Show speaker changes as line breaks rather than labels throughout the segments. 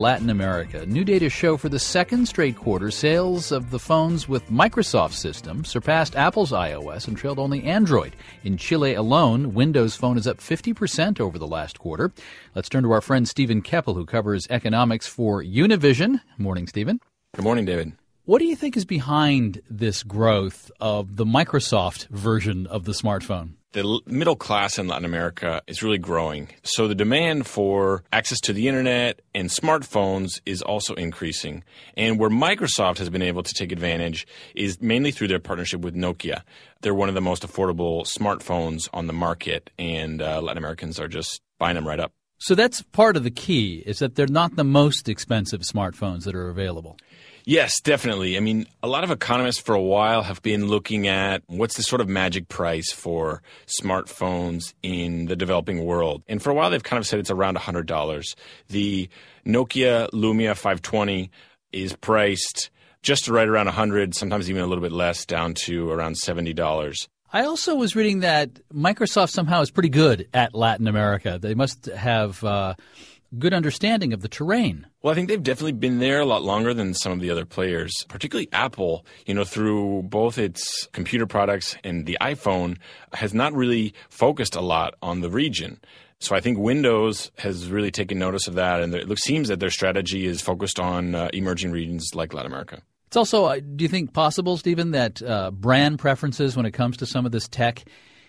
Latin America. New data show for the second straight quarter, sales of the phones with Microsoft systems surpassed Apple's iOS and trailed only Android. In Chile alone, Windows Phone is up 50% over the last quarter. Let's turn to our friend Stephen Keppel, who covers economics for Univision. Morning, Stephen.
Good morning, David.
What do you think is behind this growth of the Microsoft version of the smartphone?
The middle class in Latin America is really growing. So the demand for access to the internet and smartphones is also increasing. And where Microsoft has been able to take advantage is mainly through their partnership with Nokia. They're one of the most affordable smartphones on the market, and Latin Americans are just buying them right up.
So that's part of the key, is that they're not the most expensive smartphones that are available.
Yes, definitely. I mean, a lot of economists for a while have been looking at what's the sort of magic price for smartphones in the developing world. And for a while, they've kind of said it's around $100. The Nokia Lumia 520 is priced just right around $100, sometimes even a little bit less, down to around $70.
I also was reading that Microsoft somehow is pretty good at Latin America. They must have good understanding of the terrain.
Well, I think they've definitely been there a lot longer than some of the other players, particularly Apple, through both its computer products and the iPhone, has not really focused a lot on the region. So I think Windows has really taken notice of that, and it seems that their strategy is focused on emerging regions like Latin America.
It's also, do you think possible, Stephen, that brand preferences when it comes to some of this tech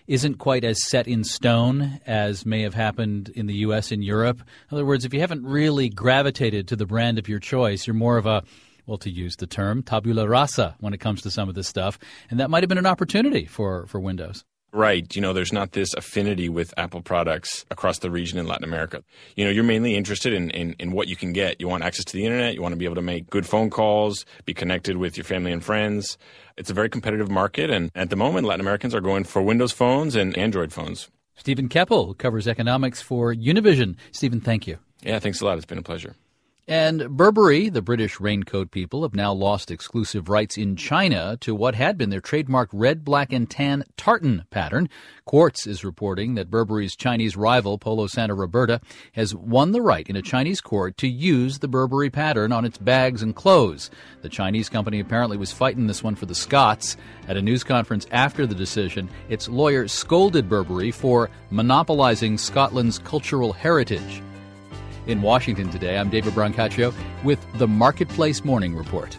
isn't quite as set in stone as may have happened in the U.S. and Europe? In other words, if you haven't really gravitated to the brand of your choice, you're more of a, well, to use the term, tabula rasa when it comes to some of this stuff. And that might have been an opportunity for Windows.
Right. There's not this affinity with Apple products across the region in Latin America. You're mainly interested in what you can get. You want access to the internet. You want to be able to make good phone calls, be connected with your family and friends. It's a very competitive market. And at the moment, Latin Americans are going for Windows phones and Android phones.
Stephen Keppel covers economics for Univision. Stephen, thank you.
Yeah, thanks a lot. It's been a pleasure.
And Burberry, the British raincoat people, have now lost exclusive rights in China to what had been their trademark red, black, and tan tartan pattern. Quartz is reporting that Burberry's Chinese rival, Polo Santa Roberta, has won the right in a Chinese court to use the Burberry pattern on its bags and clothes. The Chinese company apparently was fighting this one for the Scots. At a news conference after the decision, its lawyer scolded Burberry for monopolizing Scotland's cultural heritage. In Washington today, I'm David Brancaccio with the Marketplace Morning Report.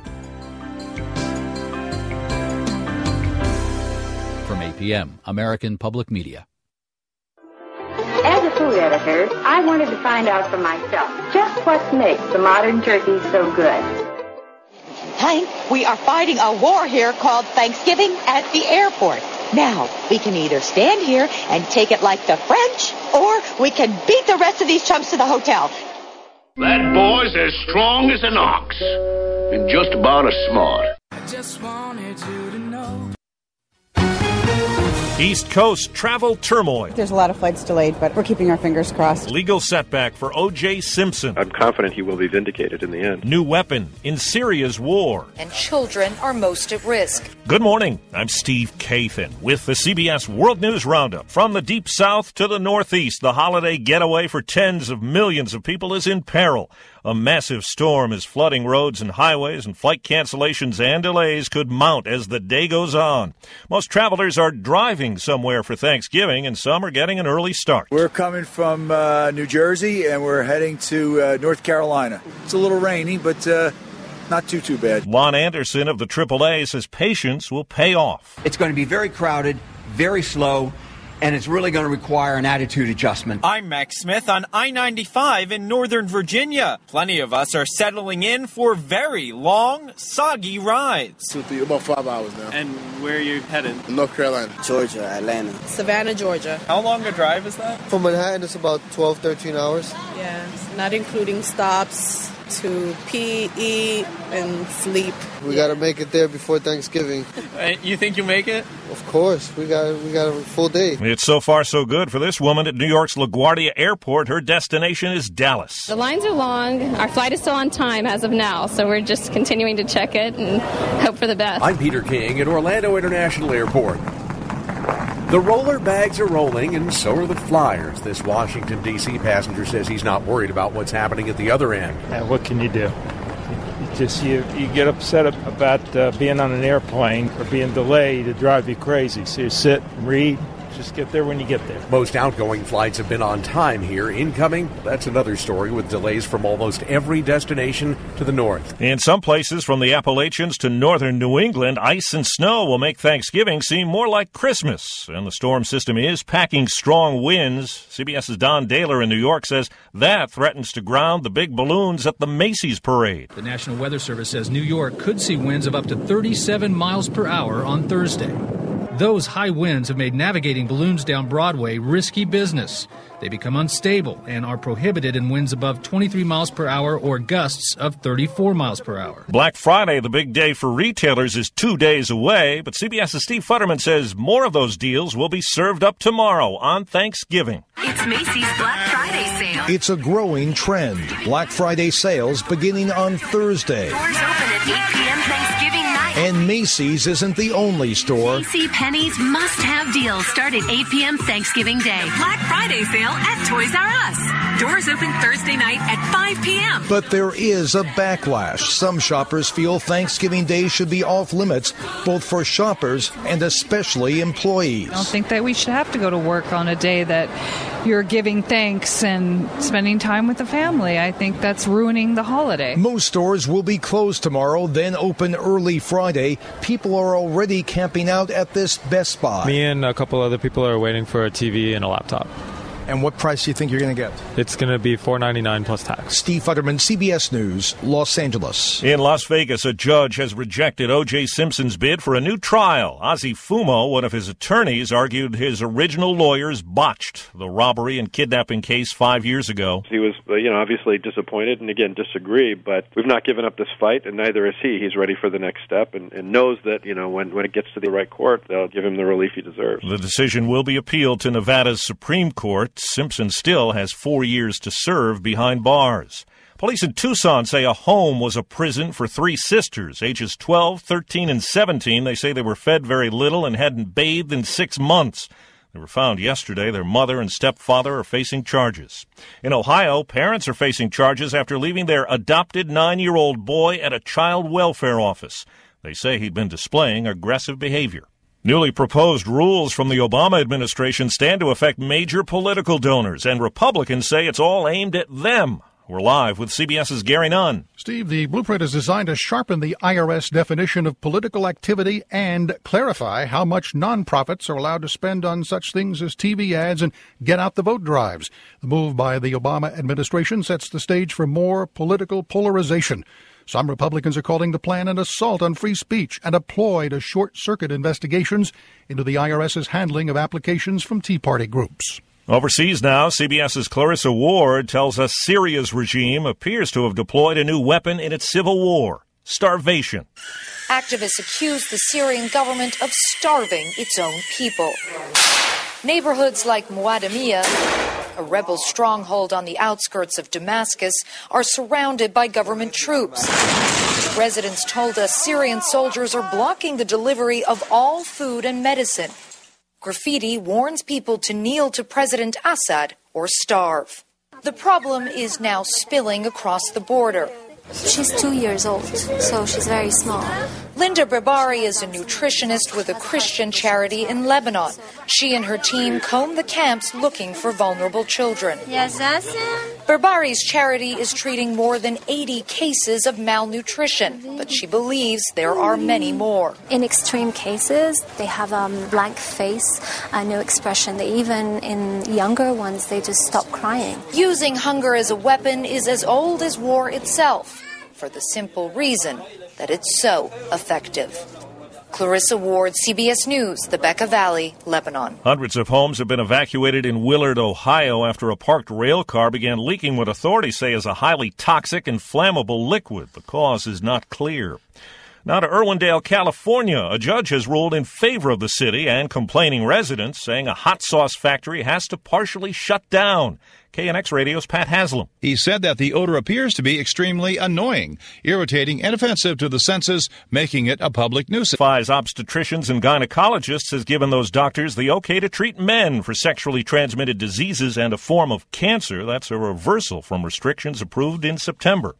From 8 p.m., American Public Media.
As a food editor, I wanted to find out for myself just what makes the modern turkey so good.
Hank, we are fighting a war here called Thanksgiving at the airport. Now, we can either stand here and take it like the French, or we can beat the rest of these chumps to the hotel.
That boy's as strong as an ox, and just about as smart.
I just wanted you to know.
East Coast travel turmoil.
There's a lot of flights delayed, but we're keeping our fingers crossed.
Legal setback for O.J. Simpson.
I'm confident he will be vindicated in the end.
New weapon in Syria's war.
And children are most at risk.
Good morning. I'm Steve Kathan with the CBS World News Roundup. From the Deep South to the Northeast, the holiday getaway for tens of millions of people is in peril. A massive storm is flooding roads and highways, and flight cancellations and delays could mount as the day goes on. Most travelers are driving somewhere for Thanksgiving, and some are getting an early start.
We're coming from New Jersey, and we're heading to North Carolina. It's a little rainy, but not too bad.
Lon Anderson of the AAA says patience will pay off.
It's going to be very crowded, very slow, and it's really going to require an attitude adjustment.
I'm Max Smith on I-95 in Northern Virginia. Plenty of us are settling in for very long, soggy rides.
About 5 hours now.
And where are you headed?
North Carolina.
Georgia, Atlanta.
Savannah, Georgia.
How long a drive is that?
From Manhattan, it's about 12, 13 hours.
Yeah, not including stops to pee, eat, and sleep.
We got to make it there before Thanksgiving.
You think you'll make it?
Of course. We got a full day.
It's so far so good for this woman at New York's LaGuardia Airport. Her destination is Dallas.
The lines are long. Our flight is still on time as of now, so we're just continuing to check it and hope for the best.
I'm Peter King at Orlando International Airport.
The roller bags are rolling, and so are the flyers. This Washington, D.C. passenger says he's not worried about what's happening at the other end.
What can you do? You get upset about being on an airplane or being delayed. It drives you crazy. So you sit, read, just get there when you get there.
Most outgoing flights have been on time here. Incoming, that's another story with delays from almost every destination to the north.
In some places, from the Appalachians to northern New England, ice and snow will make Thanksgiving seem more like Christmas. And the storm system is packing strong winds. CBS's Don Dahler in New York says that threatens to ground the big balloons at the Macy's parade.
The National Weather Service says New York could see winds of up to 37 miles per hour on Thursday. Those high winds have made navigating balloons down Broadway risky business. They become unstable and are prohibited in winds above 23 miles per hour or gusts of 34 miles per hour.
Black Friday, the big day for retailers, is 2 days away, but CBS's Steve Futterman says more of those deals will be served up tomorrow on Thanksgiving.
It's Macy's Black Friday sale.
It's a growing trend. Black Friday sales beginning on Thursday.
Doors open at 8 p.m. Thanksgiving night.
And Macy's isn't the only store.
JCPenney's must-have deals start at 8 p.m. Thanksgiving Day. Black Friday sale at Toys R Us. Doors open Thursday night at 5 p.m.
But there is a backlash. Some shoppers feel Thanksgiving Day should be off limits, both for shoppers and especially employees.
I don't think that we should have to go to work on a day that you're giving thanks and spending time with the family. I think that's ruining the holiday.
Most stores will be closed tomorrow, then open early Friday. People are already camping out at this Best Buy.
Me and a couple other people are waiting for a TV and a laptop.
And what price do you think you're going to get?
It's going to be $4.99 plus tax.
Steve Futterman, CBS News, Los Angeles.
In Las Vegas, a judge has rejected O.J. Simpson's bid for a new trial. Ozzie Fumo, one of his attorneys, argued his original lawyers botched the robbery and kidnapping case 5 years ago.
He was, obviously disappointed and, again, disagree, but we've not given up this fight, and neither is he. He's ready for the next step and knows that, when it gets to the right court, they'll give him the relief he deserves.
The decision will be appealed to Nevada's Supreme Court. Simpson still has 4 years to serve behind bars. Police in Tucson say a home was a prison for three sisters, ages 12, 13, and 17. They say they were fed very little and hadn't bathed in 6 months. They were found yesterday. Their mother and stepfather are facing charges. In Ohio, parents are facing charges after leaving their adopted 9-year-old boy at a child welfare office. They say he'd been displaying aggressive behavior. Newly proposed rules from the Obama administration stand to affect major political donors, and Republicans say it's all aimed at them. We're live with CBS's Gary Nunn.
Steve, the blueprint is designed to sharpen the IRS definition of political activity and clarify how much nonprofits are allowed to spend on such things as TV ads and get-out-the-vote drives. The move by the Obama administration sets the stage for more political polarization. Some Republicans are calling the plan an assault on free speech and a ploy to short-circuit investigations into the IRS's handling of applications from Tea Party groups.
Overseas now, CBS's Clarissa Ward tells us Syria's regime appears to have deployed a new weapon in its civil war: starvation.
Activists accuse the Syrian government of starving its own people. Neighborhoods like Muadamiyah, a rebel stronghold on the outskirts of Damascus, are surrounded by government troops. Residents told us Syrian soldiers are blocking the delivery of all food and medicine. Graffiti warns people to kneel to President Assad or starve. The problem is now spilling across the border.
She's 2 years old, so she's very small.
Linda Berbari is a nutritionist with a Christian charity in Lebanon. She and her team comb the camps looking for vulnerable children. Berbari's charity is treating more than 80 cases of malnutrition, but she believes there are many more.
In extreme cases, they have a blank face, no expression. Even in younger ones, they just stop crying.
Using hunger as a weapon is as old as war itself, for the simple reason that it's so effective. Clarissa Ward, CBS News, the Bekaa Valley, Lebanon.
Hundreds of homes have been evacuated in Willard, Ohio, after a parked rail car began leaking what authorities say is a highly toxic and flammable liquid. The cause is not clear. Now to Irwindale, California. A judge has ruled in favor of the city and complaining residents, saying a hot sauce factory has to partially shut down. KNX Radio's Pat Haslam.
He said that the odor appears to be extremely annoying, irritating, and offensive to the senses, making it a public nuisance.
Five obstetricians and gynecologists has given those doctors the okay to treat men for sexually transmitted diseases and a form of cancer. That's a reversal from restrictions approved in September.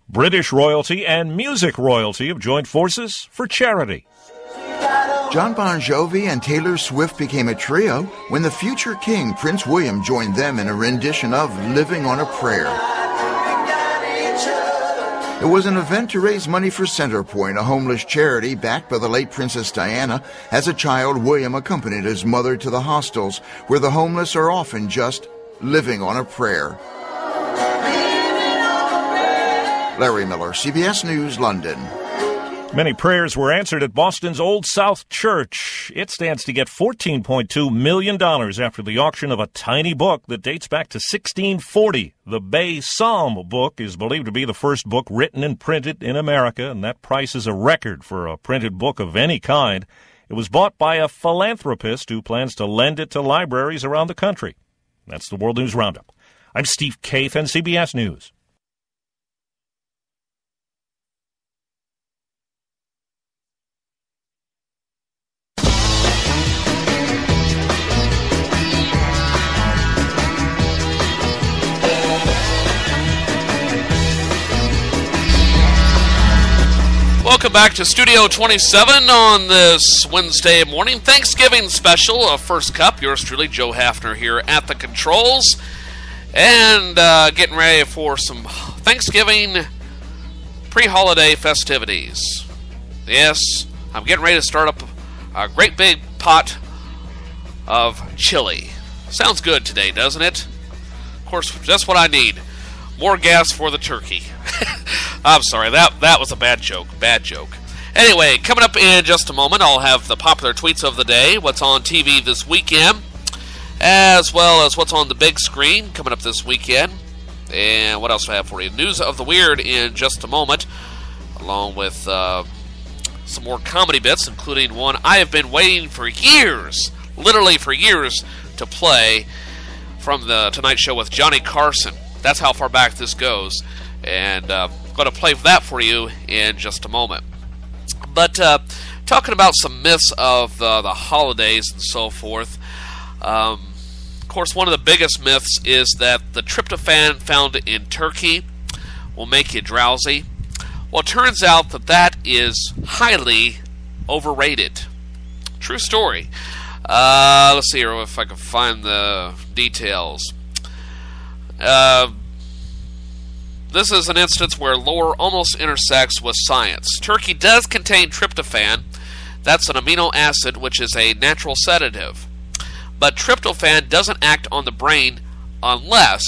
British royalty and music royalty have joined forces for charity.
John Bon Jovi and Taylor Swift became a trio when the future king, Prince William, joined them in a rendition of Living on a Prayer. It was an event to raise money for Centerpoint, a homeless charity backed by the late Princess Diana. As a child, William accompanied his mother to the hostels, where the homeless are often just living on a prayer. Larry Miller, CBS News, London.
Many prayers were answered at Boston's Old South Church. It stands to get $14.2 million after the auction of a tiny book that dates back to 1640. The Bay Psalm book is believed to be the first book written and printed in America, and that price is a record for a printed book of any kind. It was bought by a philanthropist who plans to lend it to libraries around the country. That's the World News Roundup. I'm Steve Kathan, CBS News.
Welcome back to Studio 27 on this Wednesday morning. Thanksgiving special of First Cup. Yours truly, Joe Hafner, here at the controls. And getting ready for some Thanksgiving pre-holiday festivities. Yes, I'm getting ready to start up a great big pot of chili. Sounds good today, doesn't it? Of course, just what I need. More gas for the turkey. I'm sorry, that was a bad joke. Bad joke. Anyway, coming up in just a moment, I'll have the popular tweets of the day, what's on TV this weekend, as well as what's on the big screen coming up this weekend. And what else do I have for you? News of the weird in just a moment, along with some more comedy bits, including one I have been waiting for years, literally for years, to play from the Tonight Show with Johnny Carson. That's how far back this goes. And I'm going to play that for you in just a moment. But talking about some myths of the holidays and so forth. Of course, one of the biggest myths is that the tryptophan found in turkey will make you drowsy. Well, it turns out that is highly overrated. True story. Let's see here if I can find the details. This is an instance where lore almost intersects with science. Turkey does contain tryptophan. That's an amino acid which is a natural sedative. But tryptophan doesn't act on the brain unless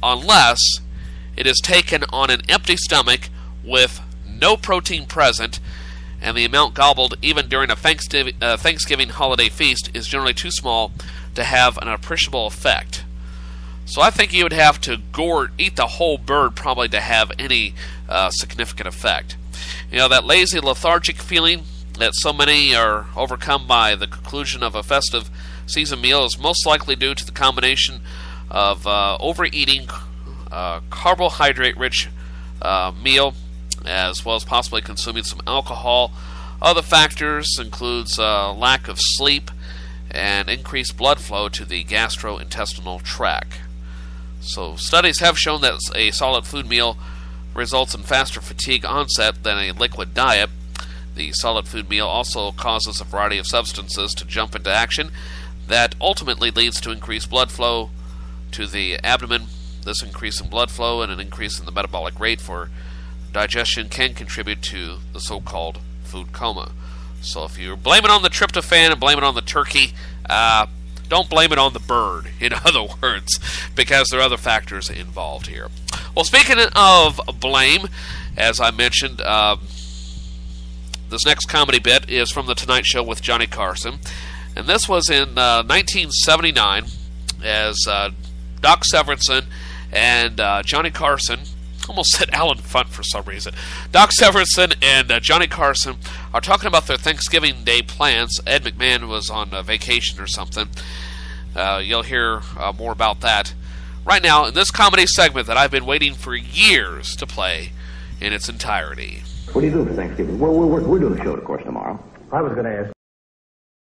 it is taken on an empty stomach with no protein present, and the amount gobbled even during a Thanksgiving holiday feast is generally too small to have an appreciable effect. So I think you would have to eat the whole bird probably to have any significant effect. You know, that lazy, lethargic feeling that so many are overcome by the conclusion of a festive season meal is most likely due to the combination of overeating, carbohydrate-rich meal, as well as possibly consuming some alcohol. Other factors includes lack of sleep and increased blood flow to the gastrointestinal tract. So studies have shown that a solid food meal results in faster fatigue onset than a liquid diet. The solid food meal also causes a variety of substances to jump into action that ultimately leads to increased blood flow to the abdomen. This increase in blood flow and an increase in the metabolic rate for digestion can contribute to the so-called food coma. So if you blame it on the tryptophan and blame it on the turkey, don't blame it on the bird, in other words, because there are other factors involved here. Well, speaking of blame, as I mentioned, this next comedy bit is from The Tonight Show with Johnny Carson. And this was in 1979, as Doc Severinsen and Johnny Carson almost said Alan Funt for some reason. Doc Severinsen and Johnny Carson are talking about their Thanksgiving Day plans. Ed McMahon was on vacation or something. You'll hear more about that right now in this comedy segment that I've been waiting for years to play in its entirety.
What do you do for Thanksgiving? We're doing a show, of course, tomorrow.
I was going to ask